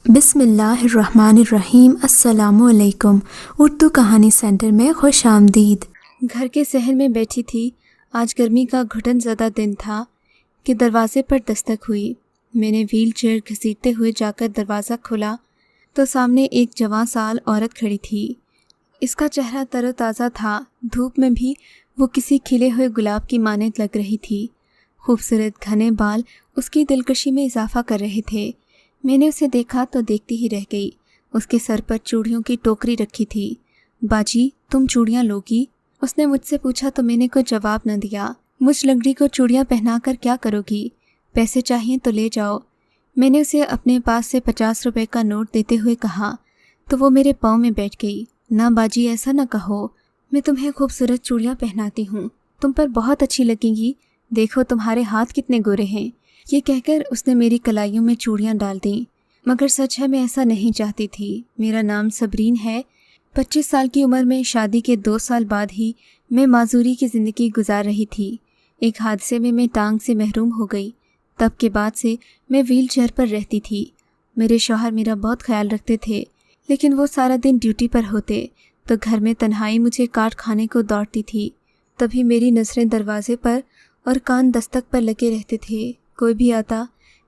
بسم اللہ الرحمن الرحیم۔ السلام علیکم۔ اردو کہانی سینٹر میں خوش آمدید۔ گھر کے صحن میں بیٹھی تھی۔ آج گرمی کا گھٹن زدہ دن تھا کہ دروازے پر دستک ہوئی۔ میں نے ویل چیئر گھسیٹتے ہوئے جا کر دروازہ کھولا تو سامنے ایک جوان سال عورت کھڑی تھی۔ اس کا چہرہ تر و تازہ تھا، دھوپ میں بھی وہ کسی کھلے ہوئے گلاب کی مانند لگ رہی تھی۔ خوبصورت گھنے بال اس کی دلکشی میں اضافہ کر رہے تھے۔ میں نے اسے دیکھا تو دیکھتی ہی رہ گئی۔ اس کے سر پر چوڑیوں کی ٹوکری رکھی تھی۔ باجی تم چوڑیاں لوگی؟ اس نے مجھ سے پوچھا تو میں نے کوئی جواب نہ دیا۔ مجھ لنگڑی کو چوڑیاں پہنا کر کیا کرو گی؟ پیسے چاہیے تو لے جاؤ۔ میں نے اسے اپنے پاس سے 50 روپے کا نوٹ دیتے ہوئے کہا تو وہ میرے پاؤں میں بیٹھ گئی۔ نہ باجی ایسا نہ کہو، میں تمہیں خوبصورت چوڑیاں پہناتی ہوں، تم پر بہت اچھی لگیں گی، دیکھو تمہارے ہاتھ کتنے گورے ہیں۔ یہ کہہ کر اس نے میری کلائیوں میں چوڑیاں ڈال دیں۔ مگر سچ ہے میں ایسا نہیں چاہتی تھی۔ میرا نام صبرین ہے۔ 25 سال کی عمر میں شادی کے 2 سال بعد ہی میں معذوری کی زندگی گزار رہی تھی۔ ایک حادثے میں ٹانگ سے محروم ہو گئی۔ تب کے بعد سے میں ویل چیئر پر رہتی تھی۔ میرے شوہر میرا بہت خیال رکھتے تھے، لیکن وہ سارا دن ڈیوٹی پر ہوتے تو گھر میں تنہائی مجھے کاٹ کھانے کو دوڑتی تھی۔ تبھی میری نظریں دروازے پر اور کان دستک پر لگے رہتے تھے۔ کوئی بھی آتا،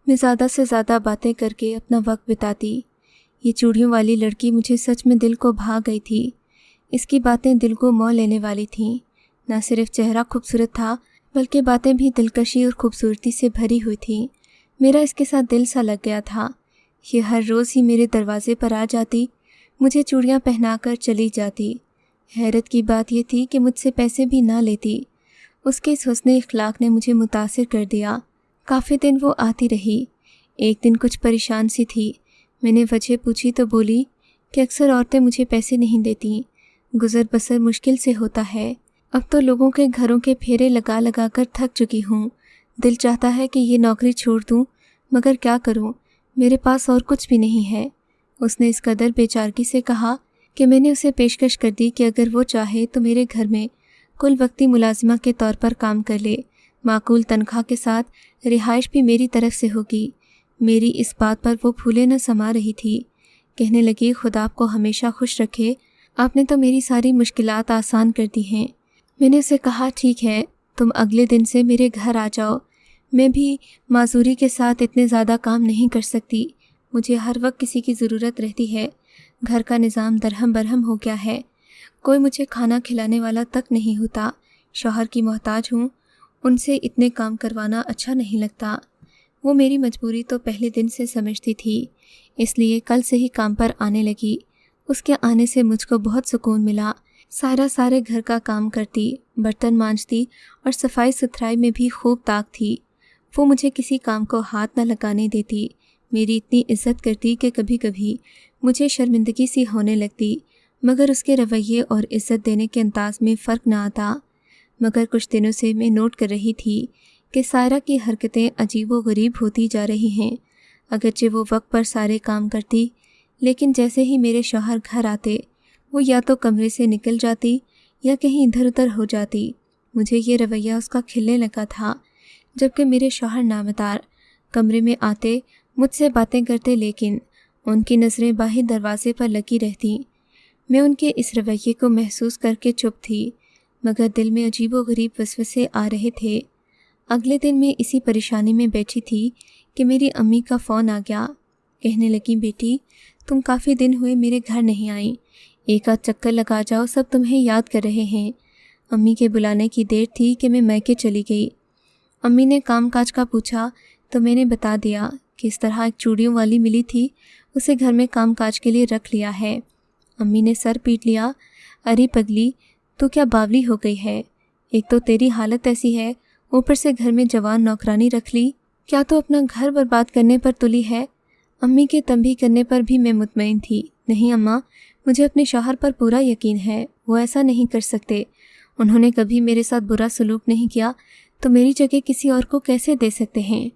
میں زیادہ سے زیادہ باتیں کر کے اپنا وقت بتاتی۔ یہ چوڑیوں والی لڑکی مجھے سچ میں دل کو بھا گئی تھی۔ اس کی باتیں دل کو موہ لینے والی تھیں۔ نہ صرف چہرہ خوبصورت تھا بلکہ باتیں بھی دلکشی اور خوبصورتی سے بھری ہوئی تھیں۔ میرا اس کے ساتھ دل سا لگ گیا تھا۔ یہ ہر روز ہی میرے دروازے پر آ جاتی، مجھے چوڑیاں پہنا کر چلی جاتی۔ حیرت کی بات یہ تھی کہ مجھ سے پیسے بھی نہ لیتی۔ اس کے اس حسن اخلاق نے مجھے متاثر کر دیا۔ کافی دن وہ آتی رہی۔ ایک دن کچھ پریشان سی تھی۔ میں نے وجہ پوچھی تو بولی کہ اکثر عورتیں مجھے پیسے نہیں دیتی، گزر بسر مشکل سے ہوتا ہے۔ اب تو لوگوں کے گھروں کے پھیرے لگا لگا کر تھک چکی ہوں۔ دل چاہتا ہے کہ یہ نوکری چھوڑ دوں، مگر کیا کروں، میرے پاس اور کچھ بھی نہیں ہے۔ اس نے اس قدر بے چارگی سے کہا کہ میں نے اسے پیشکش کر دی کہ اگر وہ چاہے تو میرے گھر میں کل وقتی ملازمہ کے طور پر کام کر لے، معقول تنخواہ کے ساتھ رہائش بھی میری طرف سے ہوگی۔ میری اس بات پر وہ پھولے نہ سما رہی تھی۔ کہنے لگی خدا آپ کو ہمیشہ خوش رکھے، آپ نے تو میری ساری مشکلات آسان کر دی ہیں۔ میں نے اسے کہا ٹھیک ہے، تم اگلے دن سے میرے گھر آ جاؤ، میں بھی معذوری کے ساتھ اتنے زیادہ کام نہیں کر سکتی، مجھے ہر وقت کسی کی ضرورت رہتی ہے، گھر کا نظام درہم برہم ہو گیا ہے، کوئی مجھے کھانا کھلانے والا تک نہیں ہوتا، شوہر کی محتاج ہوں، ان سے اتنے کام کروانا اچھا نہیں لگتا۔ وہ میری مجبوری تو پہلے دن سے سمجھتی تھی، اس لیے کل سے ہی کام پر آنے لگی۔ اس کے آنے سے مجھ کو بہت سکون ملا۔ سارے گھر کا کام کرتی، برتن مانجتی اور صفائی ستھرائی میں بھی خوب طاق تھی۔ وہ مجھے کسی کام کو ہاتھ نہ لگانے دیتی، میری اتنی عزت کرتی کہ کبھی کبھی مجھے شرمندگی سی ہونے لگتی، مگر اس کے رویے اور عزت دینے کے انداز میں فرق نہ آتا۔ مگر کچھ دنوں سے میں نوٹ کر رہی تھی کہ سائرہ کی حرکتیں عجیب و غریب ہوتی جا رہی ہیں۔ اگرچہ وہ وقت پر سارے کام کرتی، لیکن جیسے ہی میرے شوہر گھر آتے وہ یا تو کمرے سے نکل جاتی یا کہیں ادھر ادھر ہو جاتی۔ مجھے یہ رویہ اس کا کھلنے لگا تھا، جبکہ میرے شوہر نامدار کمرے میں آتے، مجھ سے باتیں کرتے، لیکن ان کی نظریں باہر دروازے پر لگی رہتیں۔ میں ان کے اس رویے کو محسوس کر کے چپ تھی، مگر دل میں عجیب و غریب وسوسے آ رہے تھے۔ اگلے دن میں اسی پریشانی میں بیٹھی تھی کہ میری امی کا فون آ گیا۔ کہنے لگی بیٹی تم کافی دن ہوئے میرے گھر نہیں آئیں، ایک آدھ چکر لگا جاؤ، سب تمہیں یاد کر رہے ہیں۔ امی کے بلانے کی دیر تھی کہ میں میکے چلی گئی۔ امی نے کام کاج کا پوچھا تو میں نے بتا دیا کہ اس طرح ایک چوڑیوں والی ملی تھی، اسے گھر میں کام کاج کے لیے رکھ لیا ہے۔ امی نے سر پیٹ لیا، ارے پگلی تو کیا باولی ہو گئی ہے؟ ایک تو تیری حالت ایسی ہے، اوپر سے گھر میں جوان نوکرانی رکھ لی، کیا تو اپنا گھر برباد کرنے پر تلی ہے؟ امی کے تنبیہ کرنے پر بھی میں مطمئن تھی، نہیں اماں، مجھے اپنے شوہر پر پورا یقین ہے، وہ ایسا نہیں کر سکتے، انہوں نے کبھی میرے ساتھ برا سلوک نہیں کیا، تو میری جگہ کسی اور کو کیسے دے سکتے ہیں؟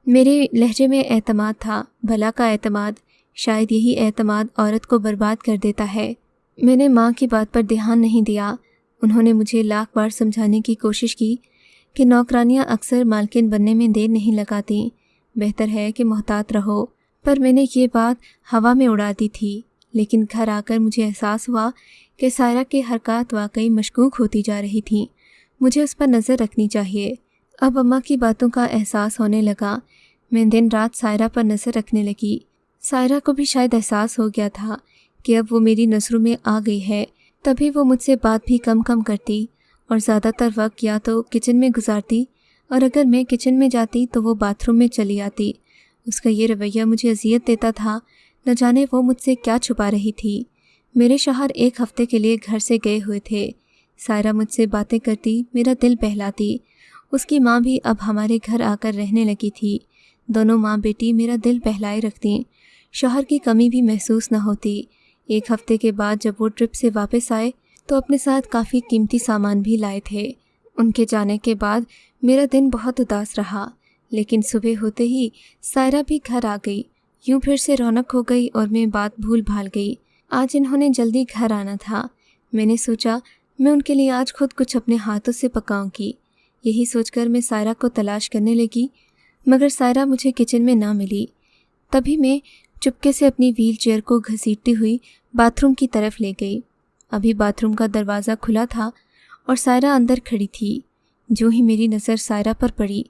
میرے لہجے میں اعتماد تھا، بھلا کا اعتماد، شاید یہی اعتماد عورت کو برباد کر دیتا ہے۔ میں نے ماں کی بات پر دھیان نہیں دیا۔ انہوں نے مجھے لاکھ بار سمجھانے کی کوشش کی کہ نوکرانیاں اکثر مالکن بننے میں دیر نہیں لگاتیں، بہتر ہے کہ محتاط رہو، पर मैंने ये बात हवा में उड़ा दी थी। लेकिन घर आकर मुझे एहसास हुआ कि सायरा की हरकत वाकई मशकूक होती जा रही थी। मुझे उस पर नज़र रखनी चाहिए। अब अम्मा की बातों का एहसास होने लगा। मैं दिन रात सायरा पर नज़र रखने लगी। सायरा को भी शायद एहसास हो गया था कि अब वो मेरी नज़रों में आ गई है, तभी वो मुझसे बात भी कम करती और ज़्यादातर वक्त या तो किचन में गुजारती, और अगर मैं किचन में जाती तो वो बाथरूम में चली आती। उसका ये रवैया मुझे अजियत देता था। न जाने वो मुझसे क्या छुपा रही थी। मेरे शौहर 1 हफ्ते के लिए घर से गए हुए थे। सायरा मुझसे बातें करती, मेरा दिल बहलाती। उसकी माँ भी अब हमारे घर आकर रहने लगी थी। दोनों माँ बेटी मेरा दिल बहलाए रखती। शौहर की कमी भी महसूस न होती। 1 हफ्ते के बाद जब वो ट्रिप से वापस आए तो अपने साथ काफ़ी कीमती सामान भी लाए थे। उनके जाने के बाद मेरा दिन बहुत उदास रहा, लेकिन सुबह होते ही सायरा भी घर आ गई। यूं फिर से रौनक हो गई और मैं बात भूल भाल गई। आज इन्होंने जल्दी घर आना था। मैंने सोचा मैं उनके लिए आज खुद कुछ अपने हाथों से पकाऊंगी। यही सोचकर मैं सायरा को तलाश करने लगी, मगर सायरा मुझे किचन में ना मिली। तभी मैं चुपके से अपनी व्हील चेयर को घसीटती हुई बाथरूम की तरफ ले गई। अभी बाथरूम का दरवाज़ा खुला था और सायरा अंदर खड़ी थी। जो ही मेरी नज़र सायरा पर पड़ी,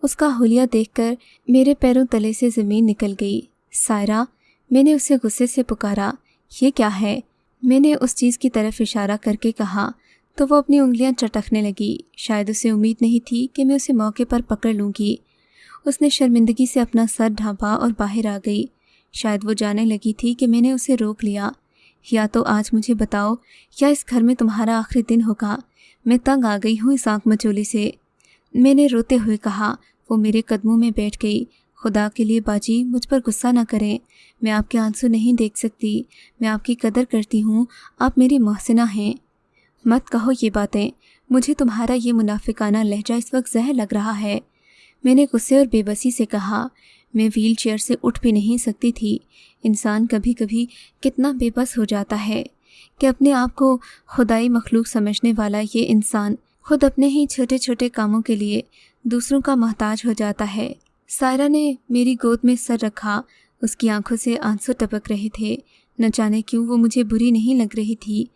उसका हुलिया देखकर मेरे पैरों तले से ज़मीन निकल गई। सायरा, मैंने उसे गुस्से से पुकारा। ये क्या है? मैंने उस चीज़ की तरफ इशारा करके कहा तो वो अपनी उंगलियां चटकने लगी। शायद उसे उम्मीद नहीं थी कि मैं उसे मौके पर पकड़ लूँगी। उसने शर्मिंदगी से अपना सर ढांपा और बाहर आ गई। शायद वो जाने लगी थी कि मैंने उसे रोक लिया। या तो आज मुझे बताओ या इस घर में तुम्हारा आखिरी दिन होगा। मैं तंग आ गई हूँ इस आँख मचोली से, मैंने रोते हुए कहा। वो मेरे कदमों में बैठ गई। खुदा के लिए बाजी, मुझ पर गुस्सा ना करें। मैं आपके आंसू नहीं देख सकती। मैं आपकी कदर करती हूँ। आप मेरी मोहसिना हैं। मत कहो ये बातें। मुझे तुम्हारा ये मुनाफिकाना लहजा इस वक्त जहर लग रहा है, मैंने गुस्से और बेबसी से कहा। मैं व्हील चेयर से उठ भी नहीं सकती थी। इंसान कभी कभी कितना बेबस हो जाता है कि अपने आप को खुदाई मखलूक समझने वाला ये इंसान खुद अपने ही छोटे छोटे कामों के लिए दूसरों का मोहताज हो जाता है। सायरा ने मेरी गोद में सर रखा। उसकी आंखों से आंसू टपक रहे थे। न जाने क्यों वो मुझे बुरी नहीं लग रही थी।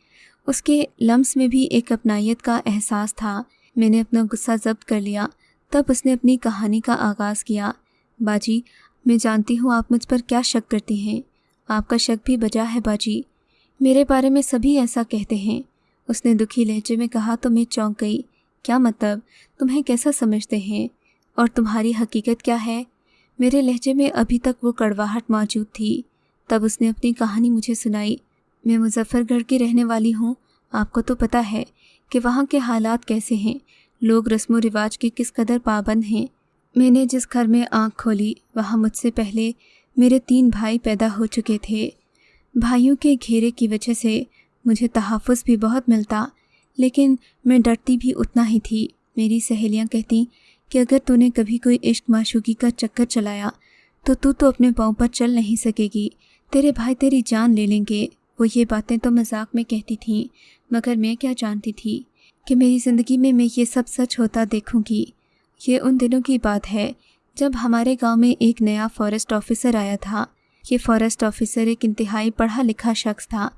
उसके लम्स में भी एक अपनायत का एहसास था। मैंने अपना गुस्सा जब्त कर लिया। तब उसने अपनी कहानी का आगाज़ किया। बाजी, मैं जानती हूँ आप मुझ पर क्या शक करती हैं। आपका शक भी बजा है बाजी। मेरे बारे में सभी ऐसा कहते हैं। उसने दुखी लहजे में कहा तो मैं चौंक गई। क्या मतलब? तुम्हें कैसा समझते हैं? और तुम्हारी हकीकत क्या है? मेरे लहजे में अभी तक वो कड़वाहट मौजूद थी। तब उसने अपनी कहानी मुझे सुनाई। मैं मुजफ्फरगढ़ की रहने वाली हूँ। आपको तो पता है कि वहाँ के हालात कैसे हैं, लोग रस्म व रिवाज के किस कदर पाबंद हैं। मैंने जिस घर में आँख खोली वहाँ मुझसे पहले मेरे 3 भाई पैदा हो चुके थे। भाइयों के घेरे की वजह से मुझे तहफ़्फ़ुज़ भी बहुत मिलता, लेकिन मैं डरती भी उतना ही थी। मेरी सहेलियाँ कहती कि अगर तूने कभी कोई इश्क माशूकी का चक्कर चलाया तो तू तो अपने पाँव पर चल नहीं सकेगी, तेरे भाई तेरी जान ले लेंगे। वो ये बातें तो मजाक में कहती थीं, मगर मैं क्या जानती थी कि मेरी ज़िंदगी में मैं ये सब सच होता देखूंगी। ये उन दिनों की बात है जब हमारे गांव में एक नया फॉरेस्ट ऑफिसर आया था। ये फॉरेस्ट ऑफिसर एक इंतहाई पढ़ा लिखा शख्स था।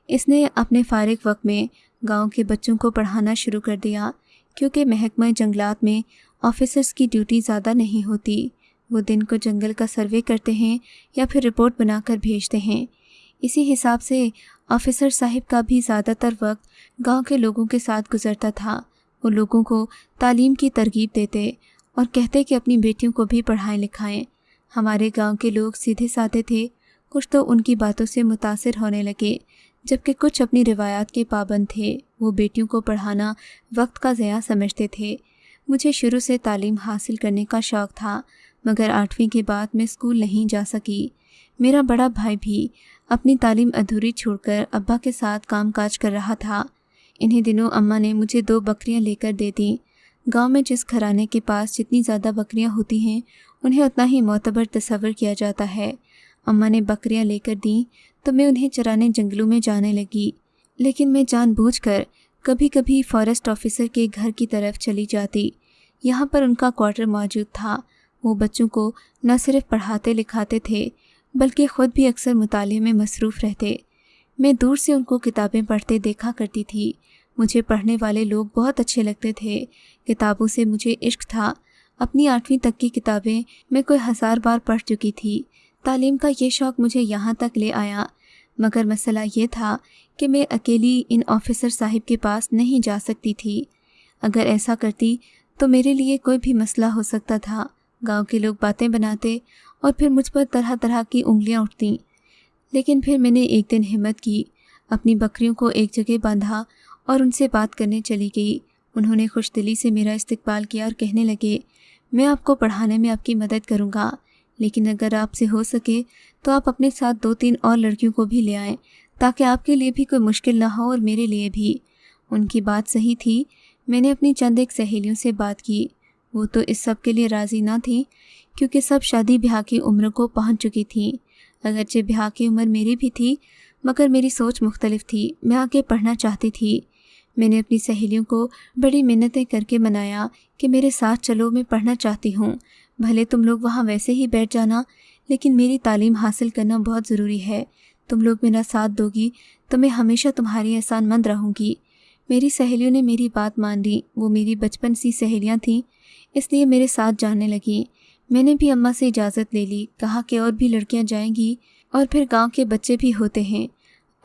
इसने अपने फारिग वक्त में गांव के बच्चों को पढ़ाना शुरू कर दिया, क्योंकि महकमा जंगलात में ऑफिसर्स की ड्यूटी ज़्यादा नहीं होती। वो दिन को जंगल का सर्वे करते हैं या फिर रिपोर्ट बनाकर भेजते हैं। इसी हिसाब से ऑफिसर साहिब का भी ज़्यादातर वक्त गांव के लोगों के साथ गुजरता था। वो लोगों को तालीम की तरगीब देते और कहते कि अपनी बेटियों को भी पढ़ाएं लिखाएं। हमारे गांव के लोग सीधे साधे थे। कुछ तो उनकी बातों से मुतासिर होने लगे, जबकि कुछ अपनी रिवायात के पाबंद थे। वो बेटियों को पढ़ाना वक्त का ज़या समझते थे। मुझे शुरू से तालीम हासिल करने का शौक़ था, मगर 8वीं के बाद मैं स्कूल नहीं जा सकी। मेरा बड़ा भाई भी अपनी तालीम अधूरी छोड़कर अब्बा के साथ कामकाज कर रहा था। इन्हीं दिनों अम्मा ने मुझे 2 बकरियां लेकर दे दी। गांव में जिस घराने के पास जितनी ज़्यादा बकरियां होती हैं, उन्हें उतना ही मोतबर तस्वर किया जाता है। अम्मा ने बकरियां लेकर दी तो मैं उन्हें चराने जंगलों में जाने लगी, लेकिन मैं जानबूझकर कभी कभी फॉरेस्ट ऑफिसर के घर की तरफ चली जाती। यहाँ पर उनका क्वार्टर मौजूद था। वो बच्चों को न सिर्फ पढ़ाते लिखाते थे, बल्कि ख़ुद भी अक्सर मुताले में मसरूफ़ रहते। मैं दूर से उनको किताबें पढ़ते देखा करती थी। मुझे पढ़ने वाले लोग बहुत अच्छे लगते थे। किताबों से मुझे इश्क था। अपनी 8वीं तक की किताबें मैं कोई 1000 बार पढ़ चुकी थी। तालीम का ये शौक़ मुझे यहाँ तक ले आया, मगर मसला ये था कि मैं अकेली इन ऑफ़िसर साहिब के पास नहीं जा सकती थी। अगर ऐसा करती तो मेरे लिए कोई भी मसला हो सकता था। गांव के लोग बातें बनाते और फिर मुझ पर तरह तरह की उंगलियां उठतीं। लेकिन फिर मैंने एक दिन हिम्मत की, अपनी बकरियों को एक जगह बांधा और उनसे बात करने चली गई। उन्होंने खुशदिली से मेरा इस्तकबाल किया और कहने लगे, मैं आपको पढ़ाने में आपकी मदद करूँगा, लेकिन अगर आपसे हो सके तो आप अपने साथ 2-3 और लड़कियों को भी ले आएँ, ताकि आपके लिए भी कोई मुश्किल ना हो और मेरे लिए भी। उनकी बात सही थी। मैंने अपनी चंद एक सहेलियों से बात की। वो तो इस सब के लिए राज़ी ना थी, क्योंकि सब शादी ब्याह की उम्र को पहुंच चुकी थीं। अगरचे ब्याह की उम्र मेरी भी थी, मगर मेरी सोच मुख्तलिफ थी। मैं आगे पढ़ना चाहती थी। मैंने अपनी सहेलियों को बड़ी मिन्नतें करके मनाया कि मेरे साथ चलो, मैं पढ़ना चाहती हूँ। भले तुम लोग वहाँ वैसे ही बैठ जाना, लेकिन मेरी तालीम हासिल करना बहुत ज़रूरी है। तुम लोग मेरा साथ दोगी तो मैं हमेशा तुम्हारी एहसानमंद रहूँगी। मेरी सहेलियों ने मेरी बात मान ली। वो मेरी बचपन सी सहेलियाँ थीं, इसलिए मेरे साथ जाने लगी। मैंने भी अम्मा से इजाज़त ले ली। कहा कि और भी लड़कियाँ जाएंगी और फिर गांव के बच्चे भी होते हैं,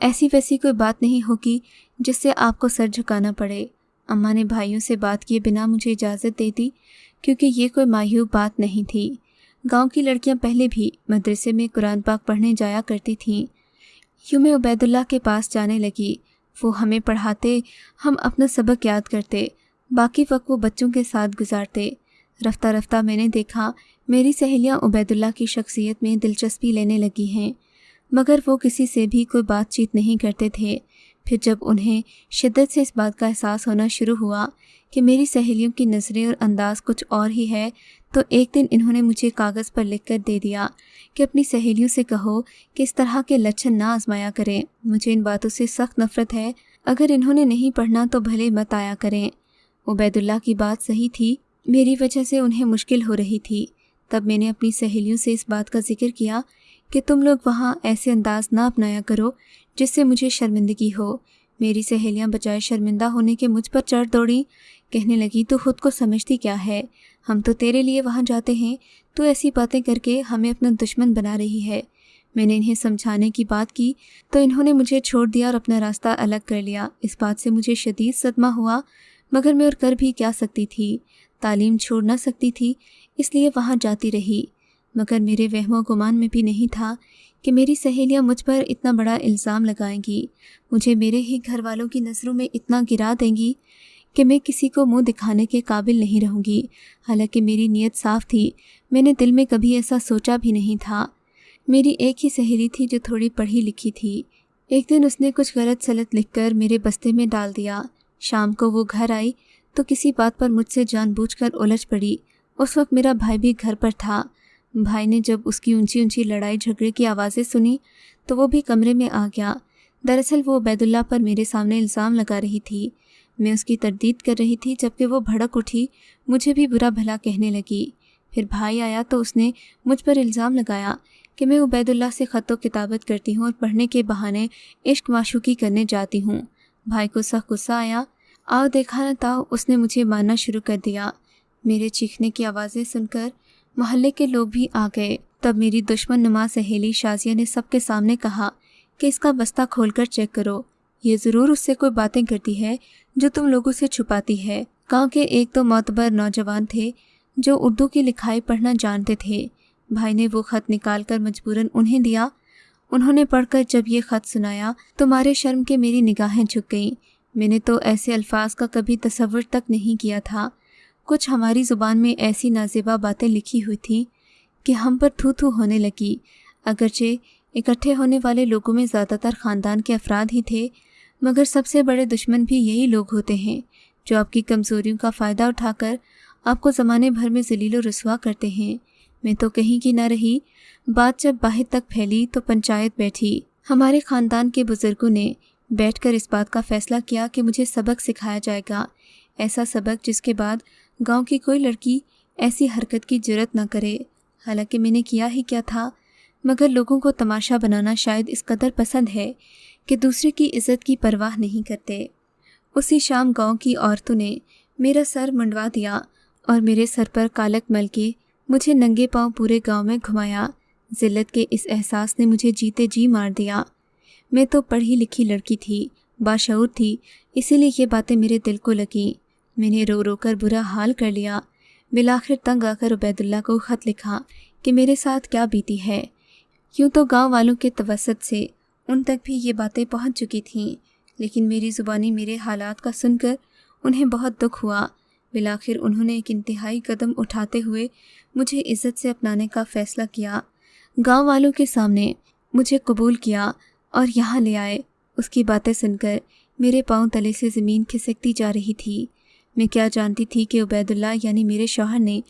ऐसी वैसी कोई बात नहीं होगी जिससे आपको सर झुकाना पड़े। अम्मा ने भाइयों से बात किए बिना मुझे इजाज़त दे दी, क्योंकि ये कोई मायूब बात नहीं थी। गांव की लड़कियां पहले भी मदरसे में कुरान पाक पढ़ने जाया करती थीं। यूं मैं उबैदुल्लाह के पास जाने लगी। वो हमें पढ़ाते, हम अपना सबक याद करते, बाकी वक्त वो बच्चों के साथ गुजारते। रफ्ता रफ्ता मैंने देखा मेरी सहेलियां उबैदुल्लाह की शख्सियत में दिलचस्पी लेने लगी हैं, मगर वो किसी से भी कोई बातचीत नहीं करते थे। फिर जब उन्हें शिद्दत से इस बात का एहसास होना शुरू हुआ कि मेरी सहेलियों की नज़रें और अंदाज कुछ और ही है, तो एक दिन इन्होंने मुझे कागज़ पर लिख कर दे दिया कि अपनी सहेलियों से कहो कि इस तरह के लक्षण ना आजमाया करें। मुझे इन बातों से सख्त नफ़रत है। अगर इन्होंने नहीं पढ़ना तो भले मत आया करें। उबैदुल्लाह की बात सही थी। मेरी वजह से उन्हें मुश्किल हो रही थी। तब मैंने अपनी सहेलियों से इस बात का जिक्र किया कि तुम लोग वहाँ ऐसे अंदाज ना अपनाया करो जिससे मुझे शर्मिंदगी हो। मेरी सहेलियाँ बजाय शर्मिंदा होने के मुझ पर चढ़ दौड़ी। कहने लगी, तो खुद को समझती क्या है? हम तो तेरे लिए वहाँ जाते हैं, तो ऐसी बातें करके हमें अपना दुश्मन बना रही है। मैंने इन्हें समझाने की बात की तो इन्होंने मुझे छोड़ दिया और अपना रास्ता अलग कर लिया। इस बात से मुझे शदीद सदमा हुआ, मगर मैं और कर भी क्या सकती थी। तालीम छोड़ ना सकती थी, इसलिए वहाँ जाती रही। मगर मेरे वहमो गुमान में भी नहीं था कि मेरी सहेलियाँ मुझ पर इतना बड़ा इल्ज़ाम लगाएंगी, मुझे मेरे ही घर वालों की नज़रों में इतना गिरा देंगी कि मैं किसी को मुंह दिखाने के काबिल नहीं रहूँगी। हालांकि मेरी नीयत साफ़ थी, मैंने दिल में कभी ऐसा सोचा भी नहीं था। मेरी एक ही सहेली थी जो थोड़ी पढ़ी लिखी थी। एक दिन उसने कुछ गलत सलत लिखकर मेरे बस्ते में डाल दिया। शाम को वो घर आई तो किसी बात पर मुझसे जानबूझकर उलझ पड़ी। उस वक्त मेरा भाई भी घर पर था। भाई ने जब उसकी ऊंची ऊंची लड़ाई झगड़े की आवाज़ें सुनी तो वो भी कमरे में आ गया। दरअसल वो उबैदुल्लाह पर मेरे सामने इल्ज़ाम लगा रही थी। मैं उसकी तरदीद कर रही थी, जबकि वो भड़क उठी, मुझे भी बुरा भला कहने लगी। फिर भाई आया तो उसने मुझ पर इल्ज़ाम लगाया कि मैं उबैदुल्लाह से ख़त व किताबत करती हूँ और पढ़ने के बहाने इश्क माशूकी करने जाती हूँ। भाई को सख्त गुस्सा आया। आओ देखा न ताओ, उसने मुझे मारना शुरू कर दिया। मेरे चीखने की आवाज़ें सुनकर मोहल्ले के लोग भी आ गए। तब मेरी दुश्मन नुमा सहेली शाजिया ने सबके सामने कहा कि इसका बस्ता खोलकर चेक करो, ये ज़रूर उससे कोई बातें करती है जो तुम लोगों से छुपाती है। गांव के एक तो मोतबर नौजवान थे जो उर्दू की लिखाई पढ़ना जानते थे। भाई ने वो ख़त निकाल कर मजबूरन उन्हें दिया। उन्होंने पढ़कर जब ये ख़त सुनाया तो मारे शर्म के मेरी निगाहें झुक गईं। मैंने तो ऐसे अल्फाज का कभी तसव्वुर तक नहीं किया था। कुछ हमारी ज़ुबान में ऐसी नाज़ेबा बातें लिखी हुई थीं कि हम पर थू थू होने लगी। अगरचे इकट्ठे होने वाले लोगों में ज़्यादातर ख़ानदान के अफराद ही थे, मगर सबसे बड़े दुश्मन भी यही लोग होते हैं जो आपकी कमज़ोरियों का फ़ायदा उठाकर आपको ज़माने भर में ज़लील व रुस्वा करते हैं। मैं तो कहीं की ना रही। बात जब बाहर तक फैली तो पंचायत बैठी। हमारे ख़ानदान के बुज़ुर्गों ने बैठकर इस बात का फ़ैसला किया कि मुझे सबक सिखाया जाएगा, ऐसा सबक जिसके बाद गांव की कोई लड़की ऐसी हरकत की जुर्रत न करे। हालांकि मैंने किया ही क्या था। मगर लोगों को तमाशा बनाना शायद इस कदर पसंद है कि दूसरे की इज़्ज़त की परवाह नहीं करते। उसी शाम गांव की औरतों ने मेरा सर मुंडवा दिया और मेरे सर पर कालक मल के मुझे नंगे पांव पूरे गांव में घुमाया। ज़िल्लत के इस एहसास ने मुझे जीते जी मार दिया। मैं तो पढ़ी लिखी लड़की थी, बाशऊर थी, इसीलिए ये बातें मेरे दिल को लगी। मैंने रो रो कर बुरा हाल कर लिया। बिलाखिर तंग आकर उबैदुल्ला को ख़त लिखा कि मेरे साथ क्या बीती है। यूँ तो गांव वालों के तवस्सुत से उन तक भी ये बातें पहुंच चुकी थीं, लेकिन मेरी ज़ुबानी मेरे हालात का सुनकर उन्हें बहुत दुख हुआ। बिलाखिर उन्होंने एक इंतहाई कदम उठाते हुए मुझे इज़्ज़त से अपनाने का फ़ैसला किया। गांव वालों के सामने मुझे कबूल किया और यहाँ ले आए। उसकी बातें सुनकर मेरे पाँव तले से ज़मीन खिसकती जा रही थी। मैं क्या जानती थी कि उबैदुल्ला यानी मेरे शौहर ने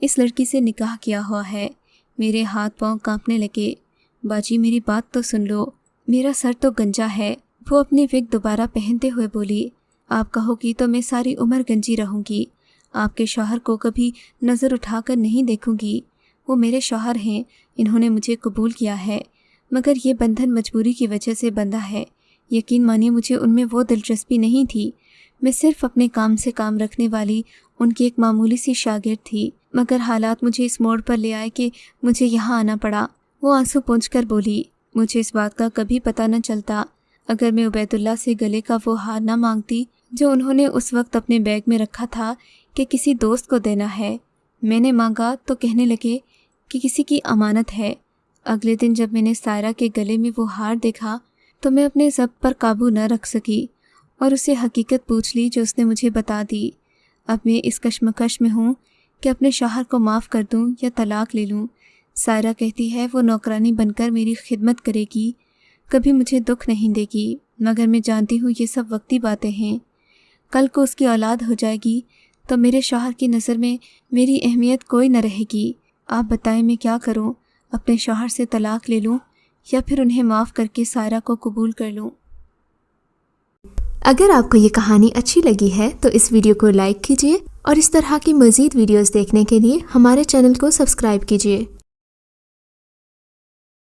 इस लड़की से निकाह किया हुआ है। मेरे हाथ पाँव कांपने लगे। बाजी मेरी बात तो सुन लो, मेरा सर तो गंजा है। वो अपनी विग दोबारा पहनते हुए बोली, आप कहोगी तो मैं सारी उम्र गंजी रहूँगी। आपके शौहर को कभी नज़र उठाकर नहीं देखूँगी। वो मेरे शौहर हैं, इन्होंने मुझे कबूल किया है, मगर ये बंधन मजबूरी की वजह से बंधा है। यकीन मानिए मुझे उनमें वो दिलचस्पी नहीं थी। मैं सिर्फ अपने काम से काम रखने वाली उनकी एक मामूली सी शागिर्द थी, मगर हालात मुझे इस मोड़ पर ले आए कि मुझे यहाँ आना पड़ा। वो आंसू पोंछकर बोली, मुझे इस बात का कभी पता न चलता अगर मैं उबैदुल्ला से गले का वो हार ना मांगती जो उन्होंने उस वक्त अपने बैग में रखा था कि किसी दोस्त को देना है। मैंने मांगा तो कहने लगे कि किसी की अमानत है। अगले दिन जब मैंने सायरा के गले में वो हार देखा तो मैं अपने ज़ब्त पर काबू न रख सकी और उसे हकीकत पूछ ली जो उसने मुझे बता दी। अब मैं इस कश्मकश में हूँ कि अपने शौहर को माफ़ कर दूँ या तलाक ले लूँ। सायरा कहती है वो नौकरानी बनकर मेरी खिदमत करेगी, कभी मुझे दुख नहीं देगी, मगर मैं जानती हूँ ये सब वक्ती बातें हैं। कल को उसकी औलाद हो जाएगी तो मेरे शौहर की नज़र में मेरी अहमियत कोई न रहेगी। आप बताएं मैं क्या करूँ? अपने शौहर से तलाक ले लूँ या फिर उन्हें माफ़ करके सायरा को कबूल कर लूँ? अगर आपको ये कहानी अच्छी लगी है तो इस वीडियो को लाइक कीजिए और इस तरह की मज़ीद वीडियोस देखने के लिए हमारे चैनल को सब्सक्राइब कीजिए।